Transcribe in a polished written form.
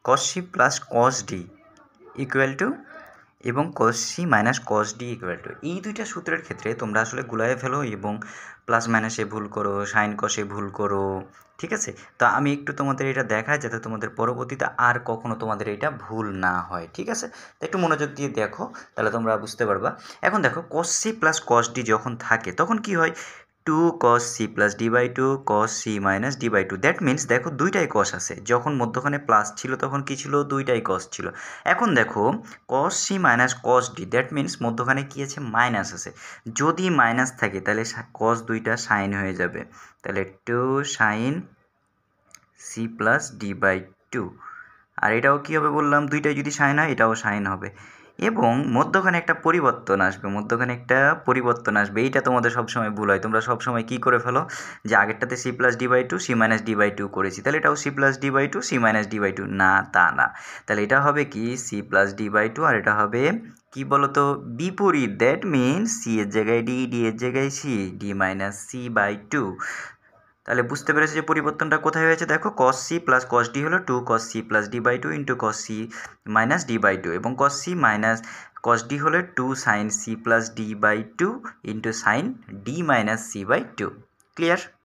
cos c plus cos d equal to এবং cos c মাইনাস cos d equal to, এই দুইটা সূত্রের ক্ষেত্রে তোমরা আসলে গুলায়ে ফেলো এবং প্লাস মাইনাসে ভুল করো, সাইন কসে ভুল করো, ঠিক আছে। তো আমি একটু তোমাদের এটা দেখাই যাতে তোমাদের পরবর্তীতে আর কখনো তোমাদের এটা ভুল না হয়, ঠিক আছে। তো একটু মনোযোগ দিয়ে দেখো, তাহলে তোমরা বুঝতে পারবা। এখন দেখো cos c plus cos d যখন থাকে তখন কি হয়, 2 cos c plus d by two cos c minus d by two, that means দেখো দুইটাই cos আছে, যখন মধ্যখানে প্লাস ছিল তখন কি ছিল, দুইটাই cos ছিল। এখন দেখো cos c মাইনাস cos d, দ্যাট মিনস মধ্যখানে কি আছে, মাইনাস আছে। যদি মাইনাস থাকে তাহলে cos দুইটা সাইন হয়ে যাবে, তাহলে 2 sine c plus d by two. আর এটাও কী হবে বললাম, দুইটাই যদি সাইন হয় এটাও সাইন হবে, এবং মধ্যখানে একটা পরিবর্তন আসবে, এইটা তোমাদের সবসময় ভুল হয়। তোমরা সবসময় কী করে ফেলো, যে আগেরটাতে c plus D by two C minus D by two করেছি, তাহলে এটাও c plus D by two C minus D by two, না তা না। তাহলে এটা হবে কি c plus D by two, আর এটা হবে কি বলতো, বিপরীত, দ্যাট মিনস সি এর জায়গায় ডি, ডি এর জায়গায় C, D minus C by two. তাহলে বুঝতে পেরেছি যে পরিবর্তনটা কোথায় হয়েছে। দেখো cos c plus cos d হলো 2 cos c plus d by two into cos c minus d by two, এবং cos c মাইনাস cos d হলো 2 sin c plus d by two into sin d minus c by two. Clear?